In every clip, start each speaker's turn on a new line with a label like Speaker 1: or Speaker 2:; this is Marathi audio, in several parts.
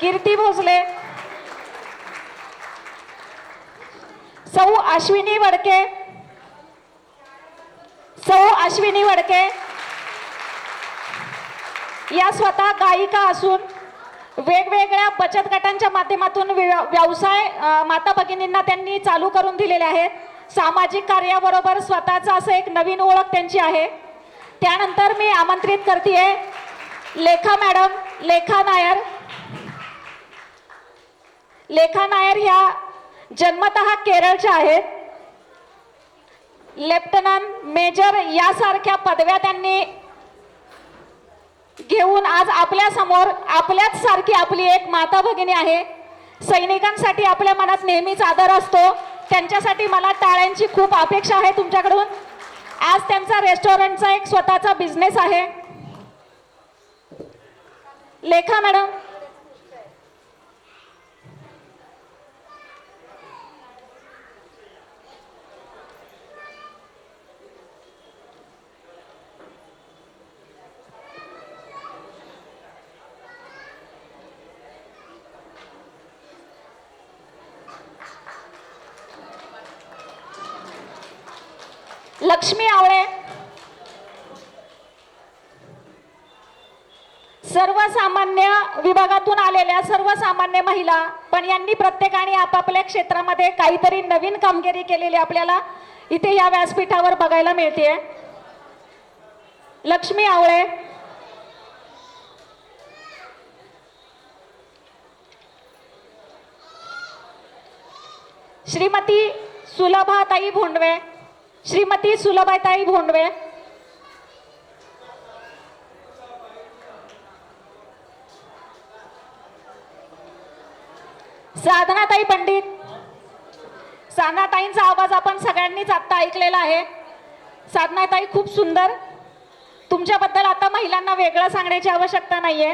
Speaker 1: कीर्ती भोसले, सौ अश्विनी वडके, सौ अश्विनी वडके या स्वतः गायिका असून वेगवेगळ्या बचत गटांच्या माध्यमातून व्यवसाय माता भगिनींना त्यांनी चालू करून दिलेले आहेत. सामाजिक कार्याबरोबर स्वतःचं असं एक नवीन ओळख त्यांची आहे. त्यानंतर मी आमंत्रित करते लेखा मॅडम, लेखा नायर. लेखा नायर ह्या जन्मतः केरळच्या आहेत. लेफ्टनंट मेजर यासारख्या पदव्या त्यांनी घेऊन आज आपल्या समोर आपल्याच सारखी आपली एक माता भगिनी आहे. सैनिकांसाठी आपल्या मनात नेहमीच आदर असतो. त्यांच्यासाठी मला टाळ्यांची खूप अपेक्षा आहे तुमच्याकडून. आज त्यांचा रेस्टॉरंटचा एक स्वतःचा बिझनेस आहे. लेखा मॅडम. लक्ष्मी आवळे. सर्वसामान्य विभागातून आलेल्या सर्वसामान्य महिला, पण यांनी प्रत्येकाने आपापल्या क्षेत्रामध्ये काहीतरी नवीन कामगिरी केलेली आपल्याला इथे या व्यासपीठावर बघायला मिळते. लक्ष्मी आवळे. श्रीमती सुलभाताई भोंडवे, श्रीमती सुलभाताई भोंडवे. साधनाताई पंडित. साधनाताईंचा आवाज आपण सगळ्यांनीच आता ऐकलेला आहे. साधनाताई खूप सुंदर. तुमच्याबद्दल आता महिलांना वेगळं सांगण्याची आवश्यकता नाहीये.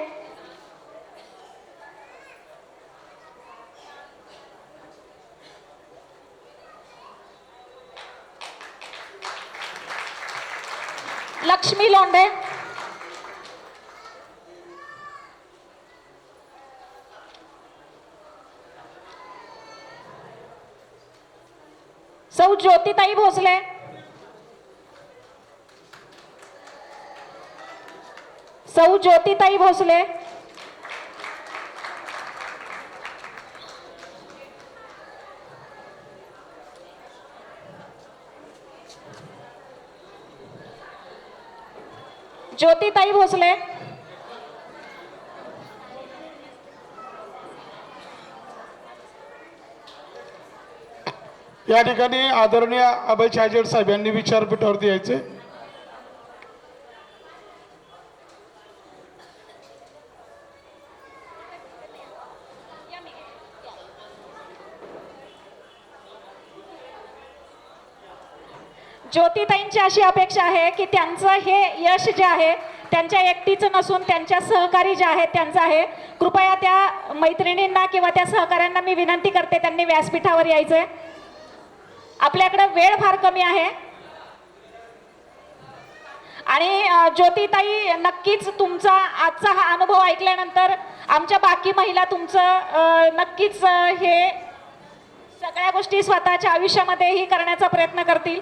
Speaker 1: लक्ष्मी लोंढे. सौ ज्योतिताई भोसले. सौ ज्योतिताई भोसले. ज्योतिताई भोसले.
Speaker 2: या ठिकाणी आदरणीय अभय छाजेड साहेब यांनी विचारपीठावरती यायचे.
Speaker 1: ज्योतिताईंची अशी अपेक्षा आहे की त्यांचं हे यश जे आहे त्यांच्या एकटीचं नसून त्यांच्या सहकारी जे आहेत त्यांचं आहे. कृपया त्या मैत्रिणींना किंवा त्या सहकाऱ्यांना मी विनंती करते त्यांनी व्यासपीठावर यायचंय. आपल्याकडे वेळ फार कमी आहे. आणि ज्योतिताई, नक्कीच तुमचा आजचा हा अनुभव ऐकल्यानंतर आमच्या बाकी महिला तुमचं नक्कीच हे सगळ्या गोष्टी स्वतःच्या आयुष्यामध्येही करण्याचा प्रयत्न करतील.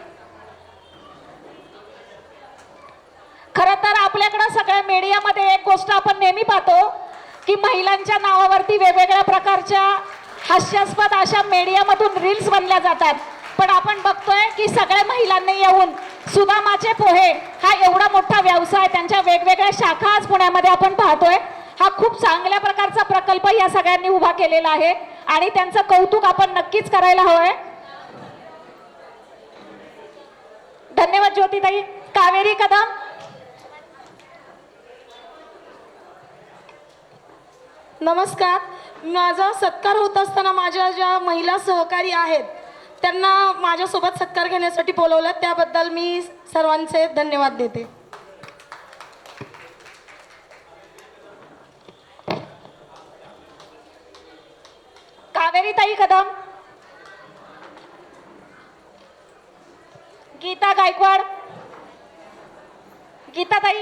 Speaker 1: खरं तर आपल्याकडे सगळ्या मीडियामध्ये एक गोष्ट आपण नेहमी पाहतो की महिलांच्या नावावरती वेगवेगळ्या प्रकारच्या हास्यास्पद अशा मीडियामधून रील्स बनल्या जातात. पण आपण बघतोय की सगळ्या महिलांनी येऊन सुदामाचे पोहे हा एवढा मोठा व्यवसाय, त्यांच्या वेगवेगळ्या शाखा आज पुण्यामध्ये आपण पाहतोय. हा खूप चांगल्या प्रकारचा प्रकल्प या सगळ्यांनी उभा केलेला आहे आणि त्यांचं कौतुक आपण नक्कीच करायला हवंय. धन्यवाद ज्योतिताई. कावेरी कदम.
Speaker 3: नमस्कार. माझा सत्कार होत असताना माझ्या ज्या महिला सहकारी आहेत त्यांना माझ्यासोबत सत्कार घेण्यासाठी बोलवलं, त्याबद्दल मी सर्वांचे धन्यवाद देते.
Speaker 1: कावेरीताई कदम. गीता गायकवाड. गीताताई.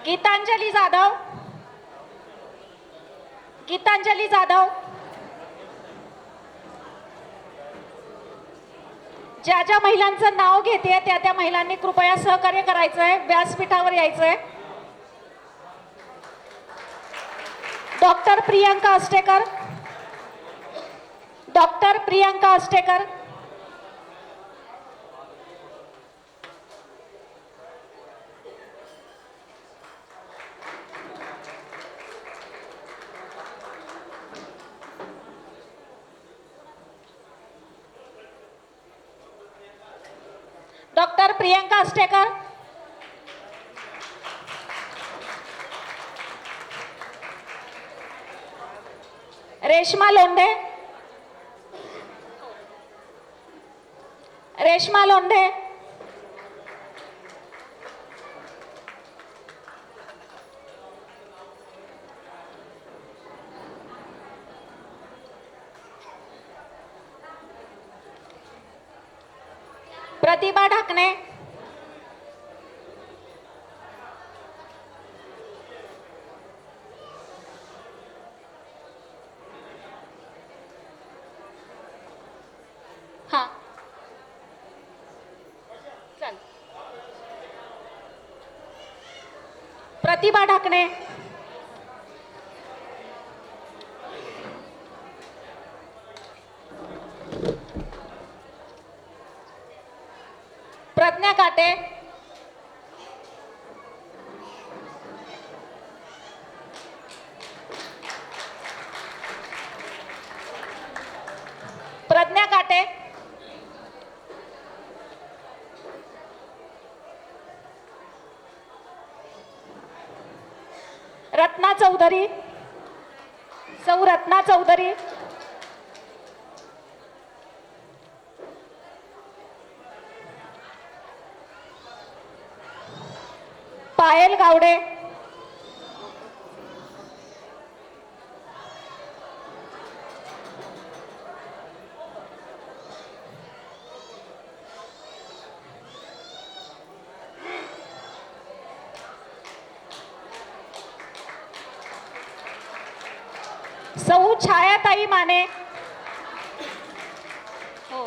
Speaker 1: गीतांजली जाधव, गीतांजली जाधव. ज्या ज्या महिलांचं नाव घेते त्या महिलांनी कृपया सहकार्य करायचंय, व्यासपीठावर यायचंय. Doctor Priyanka Astekar, doctor Priyanka Astekar. Doctor Priyanka Astekar. Reshma Londhe, Reshma Londhe. Pratibha Dhakane, हा चल. प्रतिभा ढाकणे, प्रज्ञा काटे, प्रज्ञा काटे, रत्ना चौधरी, सौ रत्ना चौधरी, पायल गावडे, सौ छायाताई माने, हो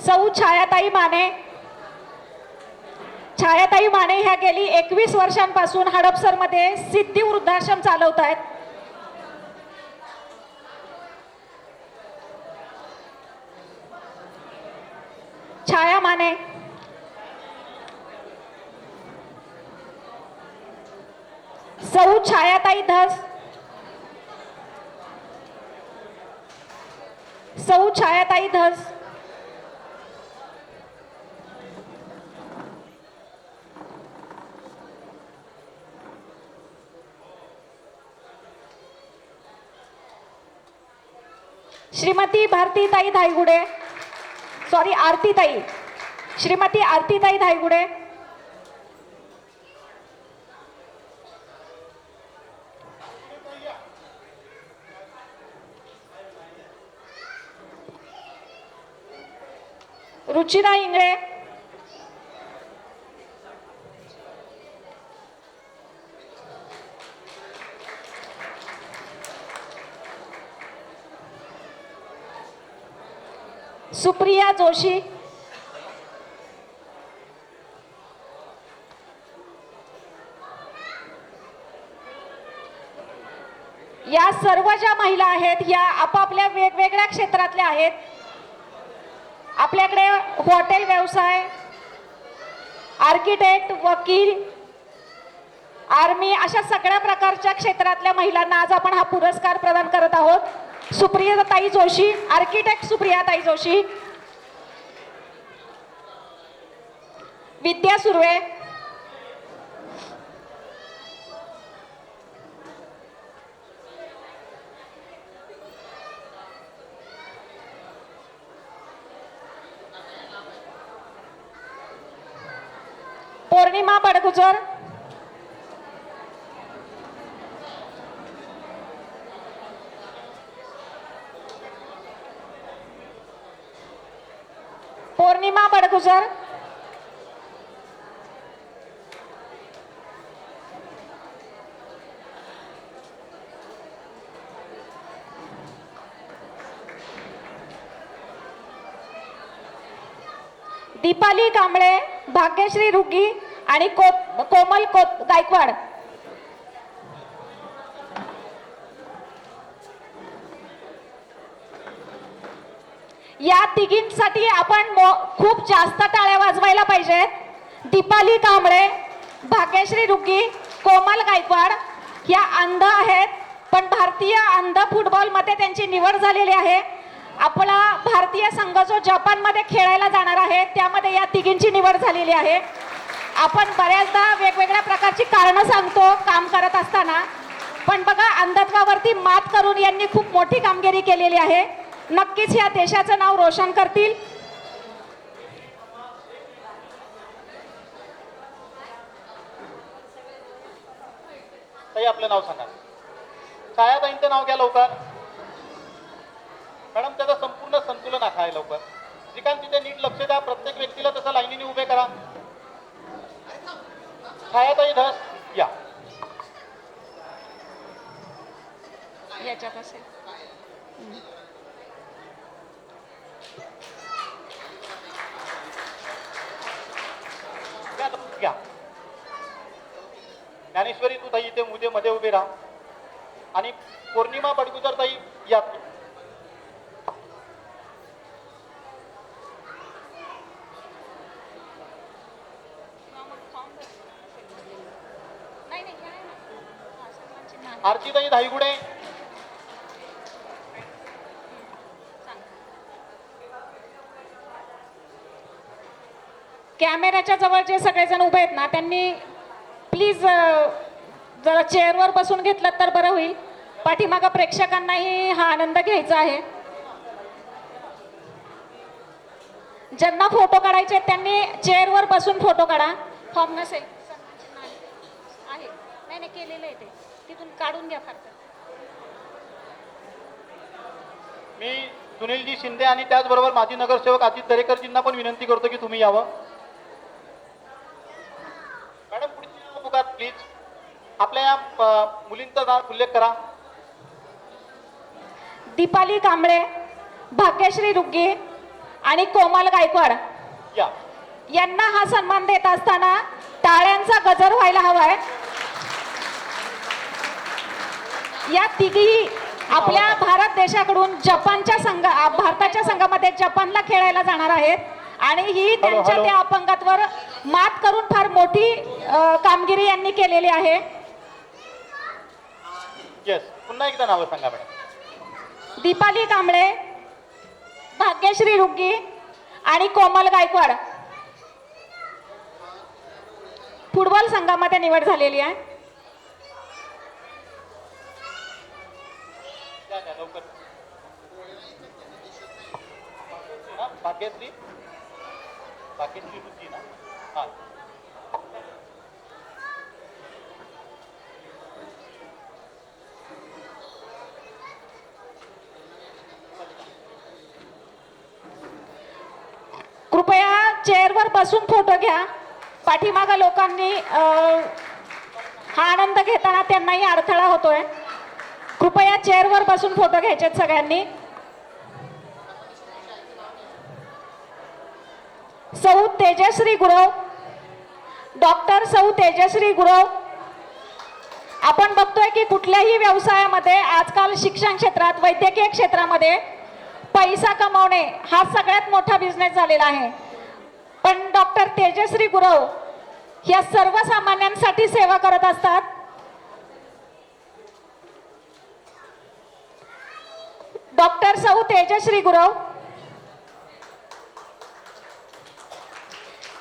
Speaker 1: सौ छायाताई माने. छायाताई माने ह्या गेली 21 वर्षांपासून हडपसरमध्ये सिद्धी वृद्धाश्रम चालवत आहेत. छाया माने, सौ छायाताई धस, सौ छायाताई धस. श्रीमती भारतीताई धायगुडे, सॉरी आरतीताई, श्रीमती आरतीताई धायगुडे. रुचिरा इंगळे, सुप्रिया जोशी, या सर्व ज्या महिला आहेत या आपापल्या वेगवेगळ्या क्षेत्रातल्या आहेत. आपल्याकडे हॉटेल व्यवसाय, आर्किटेक्ट, वकील, आर्मी अशा सगळ्या प्रकारच्या क्षेत्रातल्या महिलांना आज आपण हा पुरस्कार प्रदान करत आहोत. सुप्रियाताई जोशी, आर्किटेक्ट सुप्रियाताई जोशी, विद्या सुर्वे, पौर्णिमा बडगुजर, पौर्णिमा बडगुजर, दीपाली कांबळे, भाग्यश्री रुगी आणि कोमल गायकवाड. या तिघींसाठी आपण खूप जास्त टाळ्या वाजवायला पाहिजेत. दीपाली कांबळे, भाग्यश्री रुगी, कोमल गायकवाड या अंध आहेत, पण भारतीय अंध फुटबॉलमध्ये त्यांची निवड झालेली आहे. आपला भारतीय संघ जो जपानमध्ये खेळायला जाणार आहे त्यामध्ये या तिघींची निवड झालेली आहे. आपण बऱ्याचदा वेगवेगळ्या प्रकारची कारणं सांगतो काम करत असताना, पण बघा अंधत्वावरती मात करून यांनी खूप मोठी कामगिरी केलेली आहे. नक्कीच या देशाचं नाव रोशन करतील.
Speaker 4: ताई आपलं नाव सांगा. छायाताईंचं नाव घ्या लवकर. मॅडम त्याचं संपूर्ण संतुलन आखाय लवकर. श्रीकांत तिथे नीट लक्ष द्या. प्रत्येक व्यक्तीला तसं लाईनीने उभे करा. छायाताई धस या.
Speaker 1: याच्यात असेल
Speaker 4: घ्या. ज्ञानेश्वरी तू ताई इथे मध्ये उभे राहा. आणि पौर्णिमा बडगुजर ताई या. आरतीताई धाईगुडे.
Speaker 1: कॅमेऱ्याच्या जवळ जे सगळेजण उभे आहेत ना त्यांनी प्लीज जरा चेअरवर बसून घेतलं तर बरं होईल. पाठीमागं प्रेक्षकांनाही हा आनंद घ्यायचा आहे. ज्यांना फोटो काढायचे आहेत त्यांनी चेअरवर बसून फोटो काढा. फॉर्म नसेल आहे नाही केलेलं आहे ते तिथून काढून घ्या. फार
Speaker 4: मी सुनीलजी शिंदे आणि त्याचबरोबर माजी नगरसेवक अजित दरेकरजींना पण विनंती करतो की तुम्ही यावं. मॅडम पुढची पुकार प्लीज. आपल्या या मुलींचा नाव उल्लेख करा.
Speaker 1: दीपाली कांबळे, भाग्यश्री रुगी आणि कोमल गायकवाड
Speaker 4: या.
Speaker 1: यांना हा सन्मान देत असताना टाळ्यांचा गजर व्हायला हवाय. या तिघी आपल्या भारत देशाकडून भारताच्या संघामध्ये जपानला खेळायला जाणार आहेत आणि ही त्यांच्या त्या अपंगत्वावर मात करून फार मोठी कामगिरी यांनी केलेली आहे.
Speaker 4: येस पुन्हा एकदा नावं सांगा मॅडम.
Speaker 1: दीपाली कांबळे, भाग्यश्री रुगी आणि कोमल गायकवाड फुटबॉल संघामध्ये निवड झालेली आहे.
Speaker 4: लवकर. भाग्यश्री रुची ना. हा
Speaker 1: कृपया चेअरवर बसून फोटो घ्या. पाठीमागं लोकांनी हा आनंद घेताना त्यांनाही अडथळा होतोय. कृपया चेअरवर बसून फोटो घ्यायचे सगळ्यांनी. सौ तेजश्री गुरव, डॉक्टर सौ तेजश्री गुरव. आपण बघतोय की कुठल्याही व्यवसायामध्ये आजकाल शिक्षण क्षेत्रात, वैद्यकीय क्षेत्रामध्ये पैसा कमवणे हा सगळ्यात मोठा बिझनेस झालेला आहे. पण डॉक्टर तेजश्री गुरव या सर्वसामान्यांसाठी सेवा करत असतात. डॉक्टर सौ तेजश्री गुरव.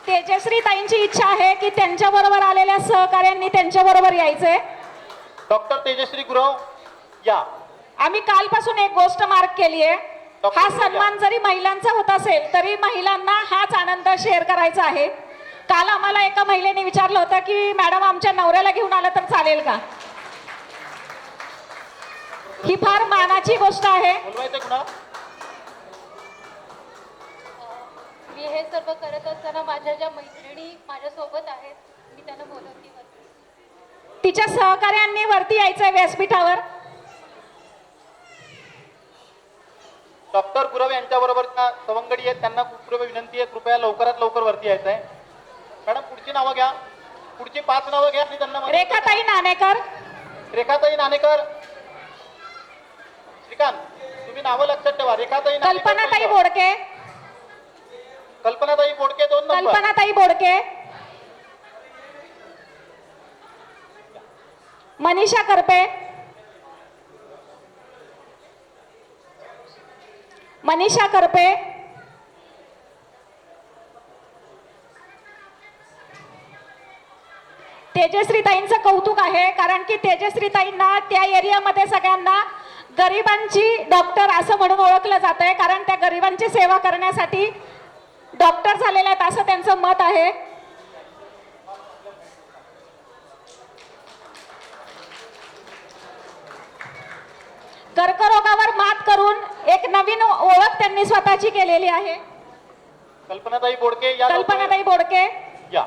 Speaker 1: तेजश्री ताईंची इच्छा आहे की त्यांच्या बरोबर आलेल्या सहकाऱ्यांनी त्यांच्या बरोबर यायचंय.
Speaker 4: डॉक्टर तेजश्री गुरव या.
Speaker 1: आम्ही कालपासून एक गोष्ट मार्क केली आहे. हा सन्मान जरी महिलांचा होत असेल तरी महिलांना हाच आनंद शेअर करायचा आहे. काल आम्हाला एका महिलेने विचारलं होतं की मॅडम आमच्या नवऱ्याला घेऊन आलं तर चालेल का. ही फार मानाची गोष्ट आहे.
Speaker 4: बोलवायचं कुणा.
Speaker 5: मी हे सर्व करत असताना माझ्या ज्या मैत्रिणी माझ्यासोबत आहेत मी त्यांना बोलवते.
Speaker 1: तिच्या सहकाऱ्यांनी वरती यायचंय व्यासपीठावर.
Speaker 4: डॉक्टर गुरव यांच्याबरोबरच्या सवंगडी आहेत, त्यांना खूप विनंती आहे, कृपया लवकरात लवकर वरती यायचं आहे. मॅडम पुढची नावं घ्या, पुढची 5 नावं घ्या आणि त्यांना
Speaker 1: रेखाताई नाणेकर,
Speaker 4: रेखाताई नाणेकर. श्रीकांत, तुम्ही नावं लक्षात ठेवा. रेखाताई नाणेकर,
Speaker 1: कल्पनाताई बोडके,
Speaker 4: कल्पनाताई बोडके 2 नंबर.
Speaker 1: कल्पनाताई बोडके, मनीषा करपे, मनीषा करपे, तेजश्रीताईंचं कौतुक आहे, कारण की तेजश्रीताईंना त्या एरियामध्ये सगळ्यांना गरिबांची डॉक्टर असं म्हणून ओळखलं जात आहे, कारण त्या गरिबांची सेवा करण्यासाठी डॉक्टर झालेल्या आहेत असं त्यांचं मत आहे. कर्करोगावर मात करून एक नवीन ओळख त्यांनी स्वतःची केलेली आहे.
Speaker 4: कल्पनाताई बोडके या.
Speaker 1: कल्पनाताई बोडके,
Speaker 4: या.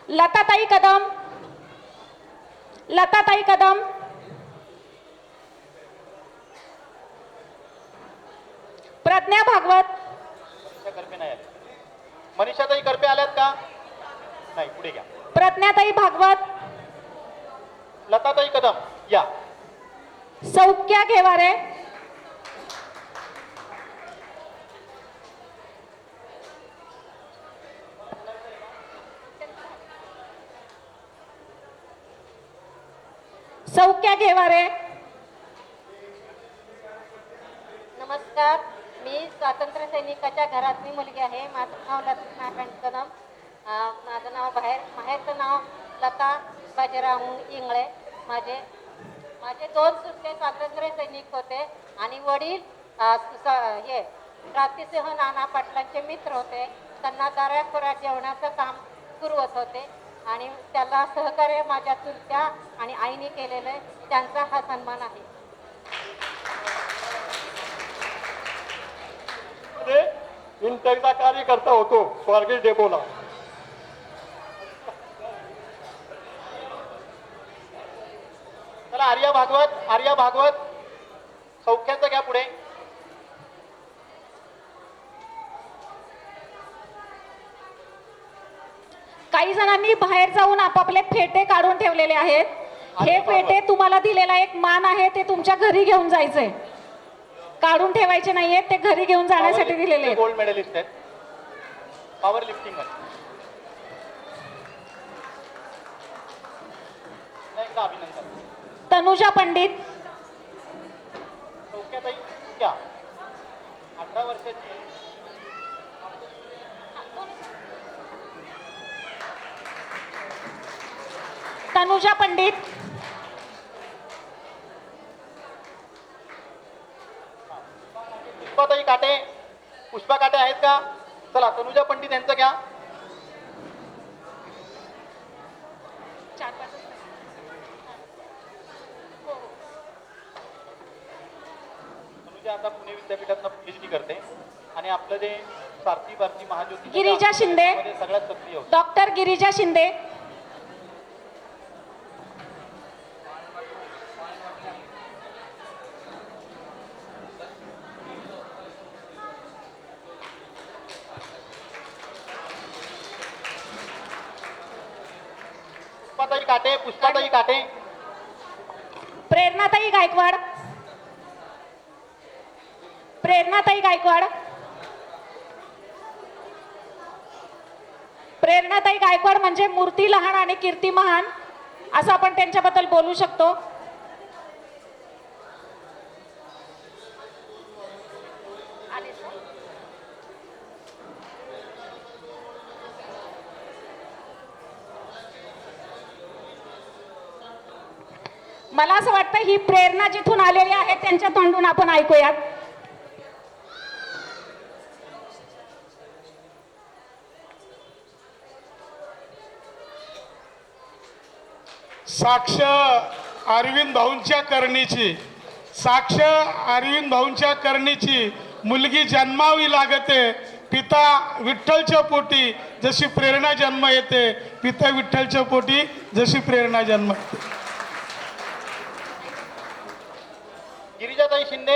Speaker 1: लताताई कदम, लताताई कदम, प्रज्ञा भागवत,
Speaker 4: मनीषा करपे नाही आले. मनीषाताई करपे आल्यात का? नाही, पुढे घ्या.
Speaker 1: प्रज्ञाताई भागवत,
Speaker 4: लताताई कदम या.
Speaker 1: सौख्या घेवारे, सौख्या घेवारे.
Speaker 5: नमस्कार, मी स्वातंत्र्य सैनिकाच्या घरातली मुलगी आहे. माझं नाव लक्ष्मीनारायण कदम. माझं नाव माहेरचं नाव लता बाजीराव इंगळे. माझे 2 सुट्टे स्वातंत्र्य सैनिक होते आणि वडील हे क्रांतिसिंह नाना पाटलांचे मित्र होते. त्यांना दाराखोरात जेवणाचं काम पुरवत होते आणि त्याला सहकार्य माझ्या चुलत्या आणि आईने केलेलं आहे. त्यांचा हा सन्मान आहे.
Speaker 4: इंटरचा कार्यकर्ता होतो स्वारगेट डेपोला. चला आर्या भागवत, आर्या भागवत सौख्याचं घ्या पुढे.
Speaker 1: काही जणांनी बाहेर जाऊन आपापले फेटे काढून ठेवलेले आहेत. हे फेटे तुम्हाला दिलेला एक मान आहे, ते तुमच्या घरी घेऊन जायचंय. काढून ठेवायचे नाहीये, ते घरी घेऊन जाण्यासाठी दिलेले आहेत.
Speaker 4: गोल्ड मेडलिस्ट आहेत पॉवर लिफ्टिंग मध्ये. अभिनंदन.
Speaker 1: तनुजा पंडित,
Speaker 4: सौख्याताई घ्या. 18 वर्षाची.
Speaker 1: तनुजा पंडित,
Speaker 4: पुष्पाताई काटे, पुष्पा काटे आहेत का? चला तनुजा पंडित यांचं घ्या. तनुजा आता पुणे विद्यापीठातनं पीएचडी करते आणि आपलं जे सारथी भारती महाज्योती
Speaker 1: गिरिजा शिंदे,
Speaker 4: सगळ्यात सक्रिय होते.
Speaker 1: डॉक्टर गिरिजा शिंदे,
Speaker 4: पुष्पाताई काटे, पुष्पाताई काटे,
Speaker 1: प्रेरणाताई गायकवाड, प्रेरणाताई गायकवाड, प्रेरणाताई गायकवाड म्हणजे मूर्ती लहान आणि कीर्ती महान असं आपण त्यांच्याबद्दल बोलू शकतो. मला असं वाटतं ही प्रेरणा जिथून आलेली आहे त्यांच्या तोंडून आपण ऐकूयात.
Speaker 2: साक्ष अरविंद भाऊंच्या करणीची, साक्ष अरविंद भाऊंच्या करणीची मुलगी जन्मावी लागते. पिता विठ्ठलच्या पोटी जशी प्रेरणा जन्म येते, पिता विठ्ठलच्या पोटी जशी प्रेरणा जन्म येते.
Speaker 4: गिरिजाताई शिंदे,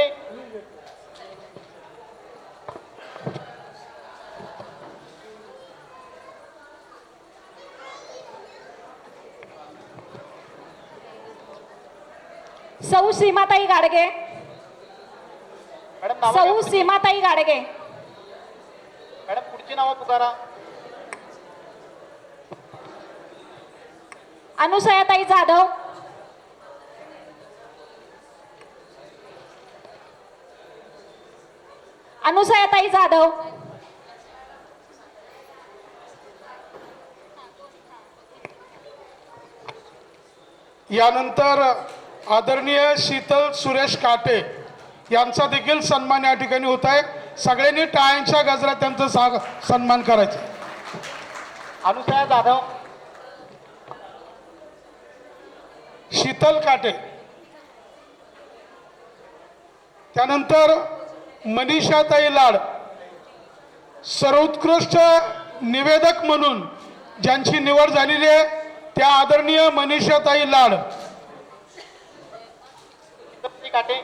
Speaker 1: सीमाताई गाडगे.
Speaker 4: मॅडम नावं घ्या
Speaker 1: सौ
Speaker 4: पुढची.
Speaker 1: सीमाताई गाडगे.
Speaker 4: मॅडम पुढची नावं पुकारा.
Speaker 1: अनुसयाताई जाधव. अनुसयाताई जाधव.
Speaker 2: यानंतर आदरणीय शीतल सुरेश काटे यांचा देखील सन्मान या ठिकाणी होत आहे. सगळ्यांनी टाळ्यांच्या गजरात त्यांचा सन्मान करायचा.
Speaker 4: अनुसया जाधव.
Speaker 2: शीतल काटे. त्यानंतर मनीषाताई लाड. सर्वोत्कृष्ट निवेदक म्हणून ज्यांची निवड झालेली आहे त्या आदरणीय मनीषाताई लाड.
Speaker 4: शीतलताई काटे.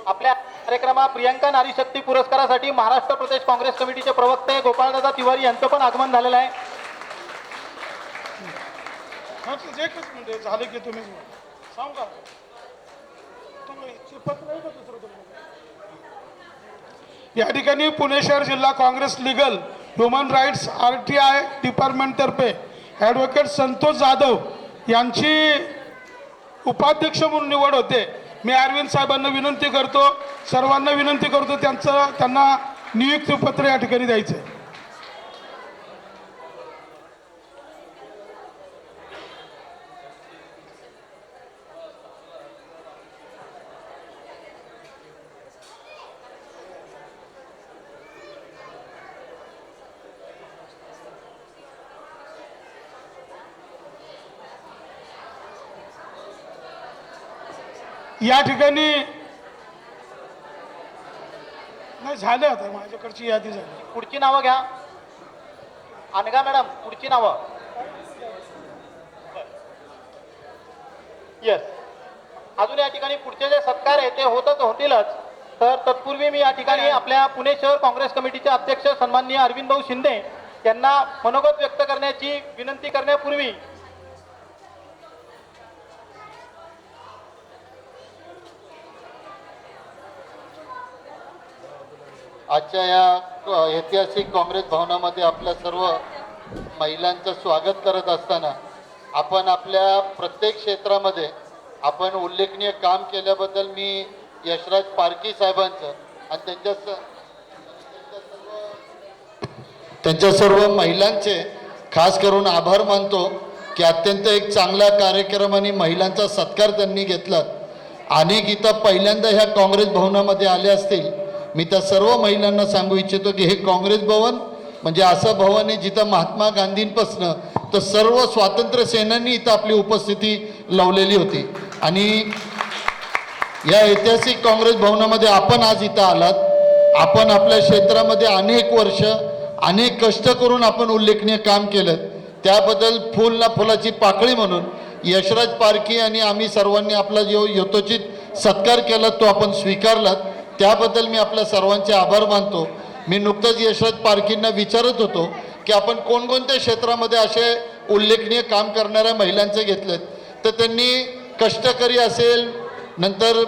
Speaker 4: आपल्या कार्यक्रमात प्रियंका नारी शक्ती पुरस्कारासाठी महाराष्ट्र प्रदेश काँग्रेस कमिटीचे प्रवक्ते गोपाळदादा तिवारी यांचं पण आगमन झालेलं आहे.
Speaker 2: एकच मिनिट झालं की तुम्ही सांगा. या ठिकाणी पुणे शहर जिल्हा Congress legal human rights RTI डिपार्टमेंटतर्फे ॲडव्होकेट संतोष जाधव यांची उपाध्यक्ष म्हणून निवड होते. मी अरविंद साहेबांना विनंती करतो, सर्वांना विनंती करतो त्यांना नियुक्तीपत्र या ठिकाणी द्यायचं आहे. या ठिकाणी नाही झालं, आता माझ्याकडची यादी झाली.
Speaker 4: पुढची नावं घ्या. अनगा मॅडम पुढची नावं. येस. अजून या ठिकाणी पुढचे जे सत्कार आहे ते होतीलच. तर तत्पूर्वी मी या ठिकाणी आपल्या पुणे शहर काँग्रेस कमिटीचे अध्यक्ष सन्माननीय अरविंद भाऊ शिंदे यांना मनोगत व्यक्त करण्याची विनंती करण्यापूर्वी
Speaker 6: आजच्या या ऐतिहासिक काँग्रेस भवनामध्ये आपल्या सर्व महिलांचं स्वागत करत असताना आपण आपल्या प्रत्येक क्षेत्रामध्ये आपण उल्लेखनीय काम केल्याबद्दल मी यशराज पारखी साहेबांचं आणि त्यांच्या सर्व महिलांचे खास करून आभार मानतो की अत्यंत एक चांगला कार्यक्रम आणि महिलांचा सत्कार त्यांनी घेतला. अनेक इथं पहिल्यांदा ह्या काँग्रेस भवनामध्ये आले असतील. मी त्या सर्व महिलांना सांगू इच्छितो की हे काँग्रेस भवन म्हणजे असं भवन आहे जिथं महात्मा गांधींपासनं तर सर्व स्वातंत्र्य सेनानी इथं आपली उपस्थिती लावलेली होती. आणि या ऐतिहासिक काँग्रेस भवनामध्ये आपण आज इथं आलात. आपण आपल्या क्षेत्रामध्ये अनेक वर्ष अनेक कष्ट करून आपण उल्लेखनीय काम केलं. त्याबद्दल फुल ना फुलाची पाकळी म्हणून यशराज पारखी आणि आम्ही सर्वांनी आपला जो यथोचित सत्कार केला तो आपण स्वीकारलात. त्याबद्दल मी आपल्या सर्वांचे आभार मानतो. मी नुकतंच यशराज पारखींना विचारत होतो की आपण कोणकोणत्या क्षेत्रामध्ये असे उल्लेखनीय काम करणाऱ्या महिलांचे घेतलेत. तर त्यांनी कष्टकरी असेल, नंतर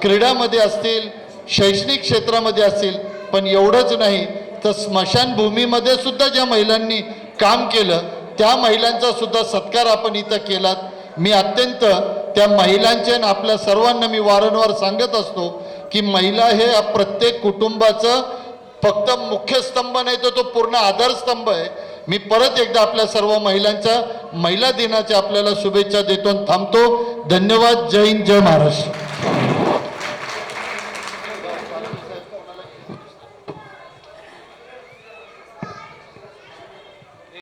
Speaker 6: क्रीडामध्ये असतील, शैक्षणिक क्षेत्रामध्ये असतील, पण एवढंच नाही तर स्मशानभूमीमध्ये सुद्धा ज्या महिलांनी काम केलं त्या महिलांचा सुद्धा सत्कार आपण इथं केलात. मी अत्यंत त्या महिलांचे आणि आपल्या सर्वांना मी वारंवार सांगत असतो की महिला हे प्रत्येक कुटुंबाचं फक्त मुख्य स्तंभ नाही तर तो पूर्ण आधारस्तंभ आहे. मी परत एकदा आपल्या सर्व महिलांच्या महिला दिनाच्या आपल्याला शुभेच्छा देतो आणि थांबतो. धन्यवाद. जय हिंद, जय महाराष्ट्र.